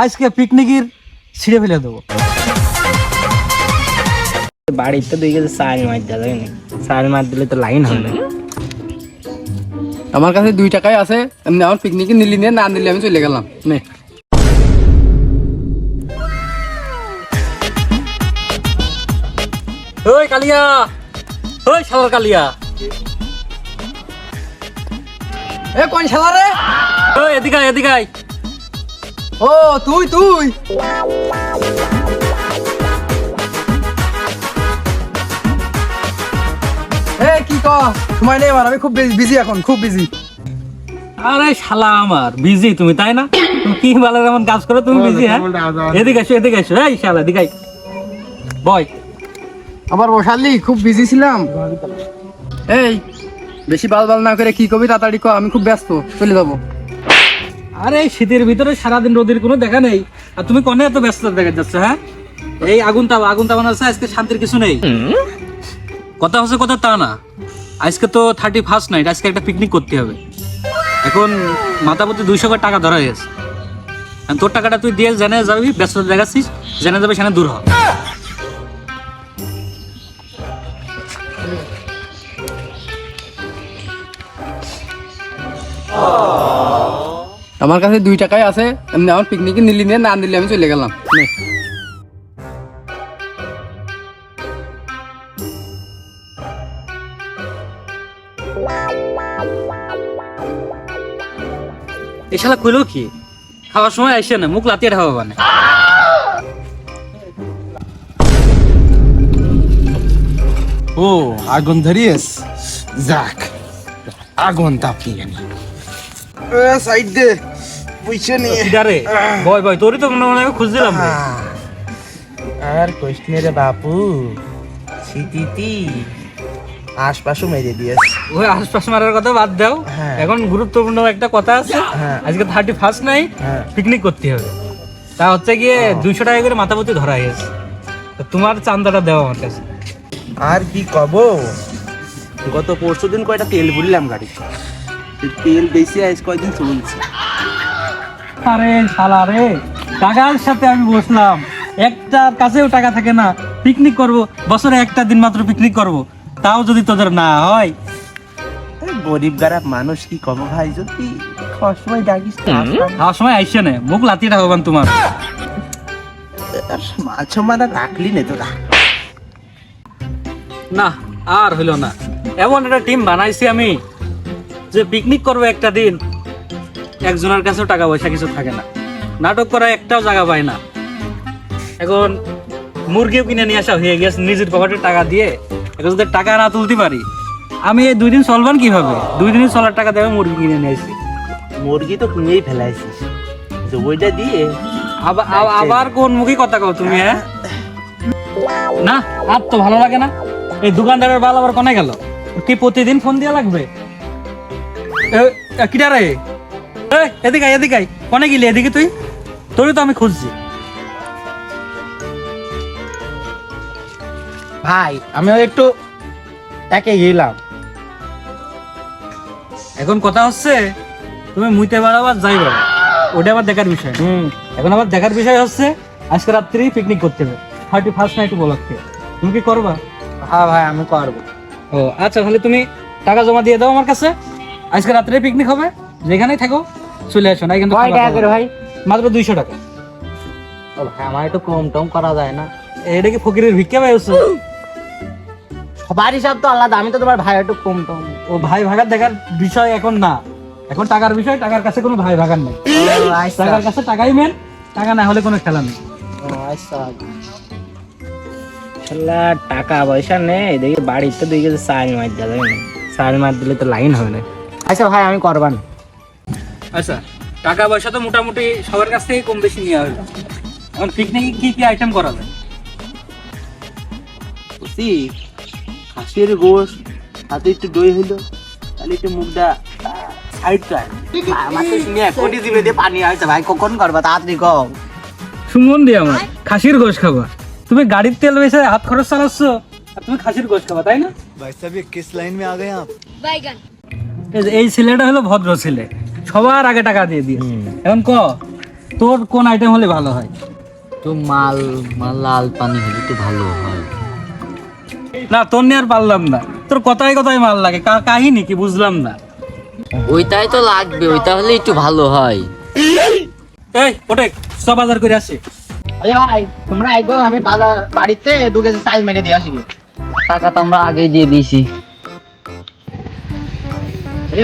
আজকে পিকনিকের ছিঁড়ে ফেলে দেবো। বাড়িতে দুই কেজি চাল মার দেওয়া লাগে না, চাল মার দিলে তো লাইন হবে না। আমার কাছে 2 টাকাই আছে, এমনি আমার পিকনিকে নিলি নিয়ে না নিলে আমি চলে গেলাম। নে ওই কালিয়া, ওই শালার কালিয়া, এ কোন শালা রে? ওই এদিকে আয়, এদিকে আয়। ও তুই তুই কি কর? সময় নেই আমার, আমি খুব বিজি এখন, খুব বিজি। আরে শালা আমার বিজি তুমি, তাই না? তুমি কি বালের এমন কাজ করো তুমি বিজি? হ্যাঁ এদিকে আসো, এদিকে আসো। এই শালা এদিকে আয়। বয় আবার বসালি, খুব বিজি ছিলাম। এই বেশি বাল না করে কি কবি তাড়াতাড়ি কর, আমি খুব ব্যস্ত, চলে যাবো। আরে এই শীতের ভিতরে সারাদিন রোদের কোনো দেখা নেই, আর তুমি কনে এত ব্যস্ত দেখা যাচ্ছে? হ্যাঁ এই আগুন তাবানো আছে, আজকে শান্তির কিছু নেই। কথা হচ্ছে কথা তা না, আজকে তো 31st নাইট, আজকে একটা পিকনিক করতে হবে। এখন মাথা প্রতি 200 করে টাকা ধরা গেছে, তোর টাকাটা তুই দিয়ে জেনে যাবি, ব্যস্ত দেখাচ্ছিস, জেনে যাবে সেখানে দূর হ। আমার কাছে 2 টাকাই আছে, এমনি আমার পিকনিকে নিলি নিয়ে না নিলে আমি চলে গেলাম। নে এই শালা কইলো কি খাওয়ার সময় আইসে না, মুখ লাতিয়ে খাওয়া মানে। ও আগুন ধরিয়েস, যাক আগুন তাপিয়ে নি। সাইড দে বুঝছে নি। রে বয় বয়, তোরই তো মনে মনে খুঁজছিলাম রে। আর কৃষ্ণে রে বাপু, সিটিটি আশপাশও মেরে দিয়েছে। ওই আশপাশ মারার কথা বাদ দাও, এখন গুরুত্বপূর্ণ একটা কথা আছে। আজকে 31st নাইট, পিকনিক করতে হবে। তা হচ্ছে গিয়ে 200 টাকা করে মাথা প্রতি ধরা গেছে। তোমার চান্দাটা দেওয়া আমার কাছে। আর কি কব, গত পরশুদিন কয়টা তেল ভরলাম গাড়ি, তেল বেশি আজ কয়দিন চলছে। আরে শালা রে, টাকার সাথে আমি বসলাম, একটার কাছেও টাকা থাকে না। পিকনিক করব, বছরে একটা দিন মাত্র পিকনিক করব, তাও যদি তোদের না হয়। গরিব গারাব মানুষ, কি কব ভাই, যদি খাওয়ার সময় ডাকিস খাওয়ার সময় আইসে না, মুখ লাতিয়ে রাখবান তোমার। মাছ মারা রাখলি না তোরা। না আর হইলো না, এমন একটা টিম বানাইছি আমি যে পিকনিক করবো একটা দিন, একজনের কাছেও টাকা পয়সা কিছু থাকে না, নাটক করা একটাও জায়গা পায় না। এখন মুরগিও কিনে নিয়ে আসা হয়ে গেছে নিজের পকেটে টাকা দিয়ে। এখন যদি টাকা না তুলতে পারি, আমি এই 2 দিন চলবান কিভাবে? 2 দিনই চলার টাকা দেবে মুরগি কিনে নিয়ে আসি। মুরগি তো কিনেই ফেলাইছিস, যে ওইটা দিয়ে আবার কোন মুখে কথা কও তুমি? হ্যাঁ না, আর তো ভালো লাগে না। এই দোকানদারের বাল আবার কোনে গেল? কি প্রতিদিন ফোন দিয়া লাগবে? কিটা রে, এদিকে আয়, এদিকে আয়। কোনে গেলি? এদিকে তুই, তোরই তো আমি খুঁজছি। ভাই আমি একটু একে গেলাম। এখন কথা হচ্ছে তুমি মুইতে বাড়াবার যাই বাড়া, ওটা আবার দেখার বিষয়। এখন আবার দেখার বিষয় হচ্ছে আজকে রাত্রি পিকনিক করতে হবে 31st নাইট উপলক্ষে। তুমি কি করবা? হ্যাঁ ভাই আমি করবো। ও আচ্ছা, তাহলে তুমি টাকা জমা দিয়ে দাও আমার কাছে। আজকে রাত্রে পিকনিক হবে, যেখানেই থাকো চলে আসো। না কিন্তু ভাই মাত্র 200 টাকা। ও ভাই আমার একটু কম টম করা যায় না? এটা কি ফকিরের ভিক্ষা পাইছো? সবার হিসাব তো আলাদা, আমি তো তোমার ভাই একটু কম টম। ও ভাই ভাগার দেখার বিষয় এখন না, এখন টাকার বিষয়। টাকার কাছে কোনো ভাই ভাগার নেই, টাকার কাছে টাকাই মেন। টাকা না হলে কোনো খেলা নেই। টাকা পয়সা নেই দেখি, বাড়িতে 2 কেজি চাল মার দেওয়া লাগে না, চাল মার দিলে তো লাইন হবে না। আচ্ছা ভাই আমি করবা না। আচ্ছা, টাকা পয়সা তো মোটামুটি সবার কাছ থেকে কম বেশি নেওয়া হলো। এখন পিকনিকে কি কি আইটেম করা যায়? বুঝছি, খাসির গোশ হাতে একটু দই হইলো, তাহলে একটু মুখটা সাইড চায়। আমার তো শুনে এখনই দিবে দিয়ে পানি আসছে। ভাই কখন করবা, তাড়াতাড়ি কম। সুমন দিয়ে আমার খাসির গোশ খাবা? তুমি গাড়ির তেল বেশি হাত খরচ চালাচ্ছ, আর তুমি খাসির গোশ খাবা, তাই না? ভাই সাহেব কিস লাইন মে আ গয়ে আপ? এই ছেলেটা হলো ভদ্র ছেলে, সবার আগে টাকা দিয়ে দিয়ে। এখন ক তোর কোন আইটেম হলে ভালো হয়? তো মাল মাল লাল পানি হলে তো ভালো হয়। না তোর নিয়ে আর পারলাম না, তোর কথায় কথায় মাল লাগে, কাহিনী কি বুঝলাম না। ওইটাই তো লাগবে, ওইটা হলে একটু ভালো হয়। এই ওটে সব বাজার করে আসি। ভাই তোমরা আইগো, আমি বাজার বাড়িতে 2 কেজি সাইজ মেরে দিয়ে আসি। টাকা তো আমরা আগেই দিয়ে দিয়েছি।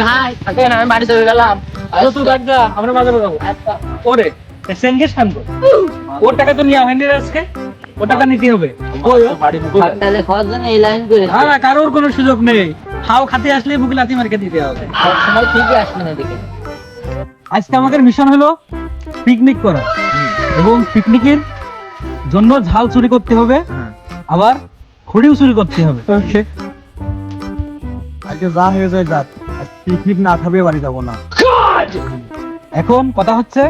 ভাই থাকেন, আমি বাড়ি চলে গেলাম। তুই রাখা, আমরা বাজারে যাবো। ওরে সেনকে শান্ত, ওর টাকা তো নিয়ে হয়নি রে আজকে, ও টাকা নিতে হবে। তাহলে খাওয়ার জন্য এই লাইন করে না কারোর কোনো সুযোগ নেই, খাও খাতে আসলে বুকে লাথি মারকে দিতে হবে। সময় ঠিকই আসবে না দেখে। আজকে আমাদের মিশন হলো পিকনিক করা, এবং পিকনিকের জন্য ঝাল চুরি করতে হবে, আবার খড়িও চুরি করতে হবে। আজকে যা হয়ে যায় যাক, পিকনিক না খাবে বাড়ি যাবো না। এখন কথা হচ্ছে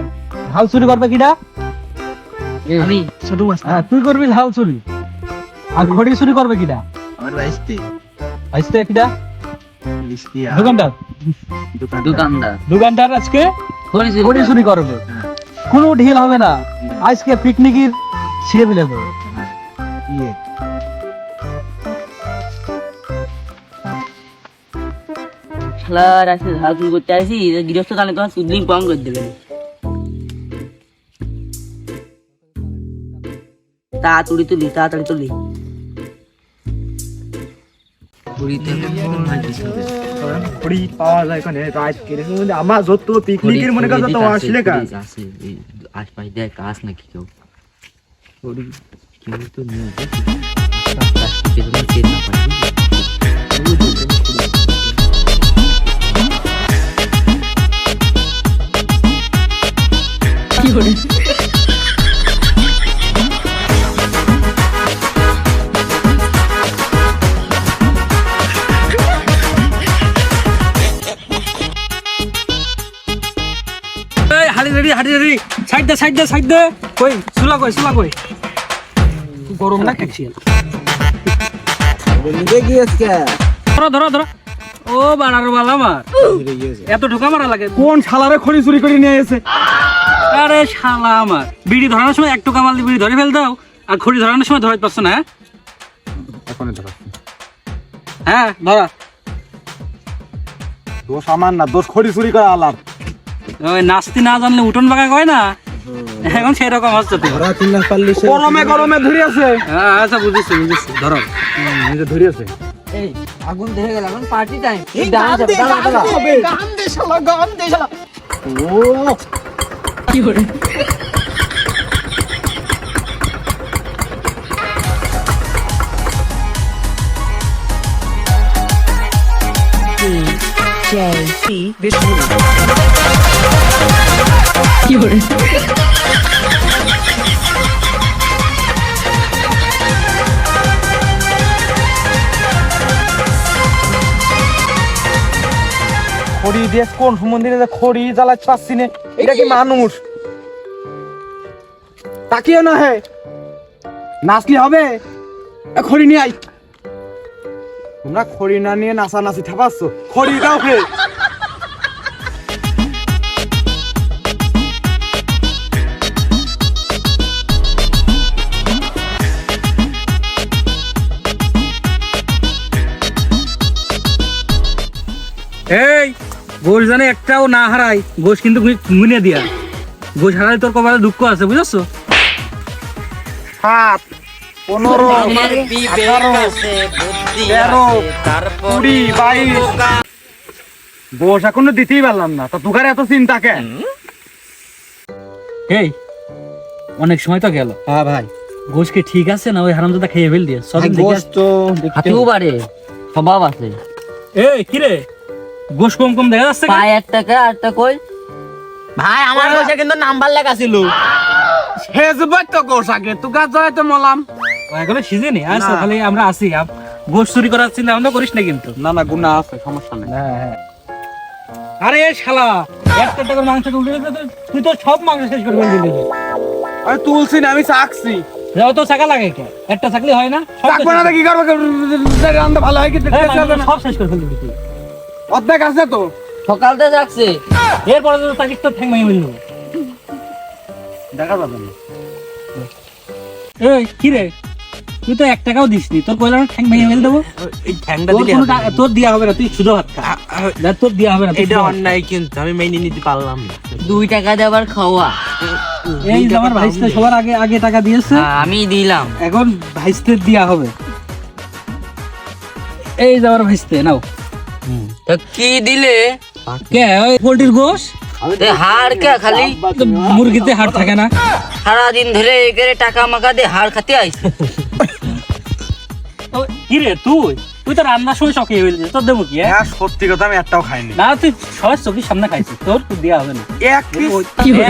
ঝাল চুরি করবে কিনা? আমি ছোট মাছ হ্যাঁ তুই করবি ঝাল চুরি, আর খড়ি চুরি করবে কিনা? আমার বাইস্তি আজকে কিনা দোকানদার দোকানদার দোকানদার আজকে খড়ি খড়ি চুরি করবে, কোনো ঢিল হবে না। আজকে পিকনিকের ছিঁড়ে ফেলে দেবে। শালার আছে ঝাল চুরি করতে আসি, গৃহস্থ তাহলে তোমার সুদলিং কম করে দেবে। তাড়াতাড়ি তুলি, তাড়াতাড়ি তুলি। খড়ি পাওয়া যায় এখানে রাত কেড়ে আমার যত পিকনিকের মনে কাজ তো আসলে কাজ আশপাশ দেখ কাজ নাকি কেউ কেউ তো নেই। এই হাড়ি রেডি সাইড দে কই সুলা কই গরম না খাচ্ছি। ধরো ও বাড়ার বালা মার, এত ঢোকা মারা লাগে। কোন শালারে খড়ি চুরি করে নিয়ে এসে? আরে শালা আমার বিড়ি ধরানোর সময় এক টোকা মাল দিয়ে বিড়ি ধরে ফেল দাও, আর খড়ি ধরানোর সময় ধরাইতে পারছো না? হ্যাঁ ধরা দোষ আমার না, দোষ খড়ি চুরি করা আলাপ। ওই নাচতে না জানলে উঠোন বাঁকা কয় না, এখন সেরকম হচ্ছে তো। গরমে গরমে ধরে আছে। আচ্ছা বুঝেছি ধরো ধরে আছে। এই আগুন ধরে গেল, এখন পার্টি টাইম। গান দে শালা। ও কি করে? কি করে? খড়ি দিয়ে কোন মন্দিরে খড়ি জ্বালাতে পাচ্ছি না, এটা কি মানুষ? তাকিও না হে, নাচলি হবে? খড়ি নিয়ে আই। তোমরা খড়ি না নিয়ে নাচানাচি ঠাপাচ্ছ, খড়ি দাও হে। এই গোশ জানে একটাও না হারাই, গোশ কিন্তু গুনে দিয়া, গোশ হারাই তোর কপালে দুঃখ আছে বুঝছো? 7 15 18 20 22 গোশ এখনো দিতেই পারলাম না, তা তোকার এত চিন্তা কেন? এই অনেক সময় তো গেল। হ্যাঁ ভাই, গোশ কি ঠিক আছে না ওই হারামজাদা খেয়ে ফেল দিয়ে সব গোশ তো হাতিও পারে, স্বভাব আছে। এই কিরে গোশ কম কম দেখা যাচ্ছে কেন? পায় এক টাকা আরটা কই? ভাই আমার কাছে কিন্তু নাম্বার লেখা ছিল। হেজবাই তো গোশ আগে তো গাছ জয় তো মলাম। এখনো সিজেনি আচ্ছা, খালি আমরা আসি। গোশ চুরি করার চিন্তা ভাবনা করিস না কিন্তু। না না গুনাহ আছে, সমস্যা নেই। হ্যাঁ আরে শালা একটা টাকার মাংস উঠে তুই তো সব মাংস শেষ করে দিলি। আমি তুলছি না, আমি চাকছি। যাও তো চাকা লাগে কে? একটা চাকলি হয় না? সব চাকবো না কি করবো? রান্না ভালো হয় কি সব শেষ করে ফেলবি তুই। অর্ধেক আছে তো। সকালতে যাচ্ছে। এরপরে তো চাকিস তো ঠ্যাং ভেঙে ফেলবো। দেখা যাবে না। এই কি রে, তুই তো 1 টাকাও দিসনি, তোর কইলাম ঠ্যাং ভেঙে ফেল দেবো। এই ঠ্যাংটা তোর দিলে কোনো হবে টাকা- তোর দেয়া হবে না, তুই শুধু ভাত খা। দেখ, তোর দেয়া হবে না, তুই এটা শুধু ভাত খা। অন্যায়, কিন্তু আমি মেনে নিতে পারলাম না। 2 টাকা দেবার খাওয়া এই যে আমার ভাইস্তে সবার আগে আগে টাকা দিয়েছে, আমি দিলাম। এখন ভাইস্তে দেয়া হবে। এই যে আমার ভাইস্তে, নাও। তো কি দিলে? কে ওই পোল্ট্রির গোশ? হাড় কে খালি? তো মুরগিতে হাড় থাকে না? সারাদিন ধরে এখানে টাকা মাকা দিয়ে হাড় খাতে আইছে। ও, কি রে তুই তুই তো রান্নার সময় শখে হয়ে গেছিস, তোর দেবো কি? হ্যাঁ সত্যি কথা, আমি একটাও খাইনি। না, তুই সবার চোখের সামনে খাইছিস, তোর দেওয়া হবে না। এক পিস কি হবে?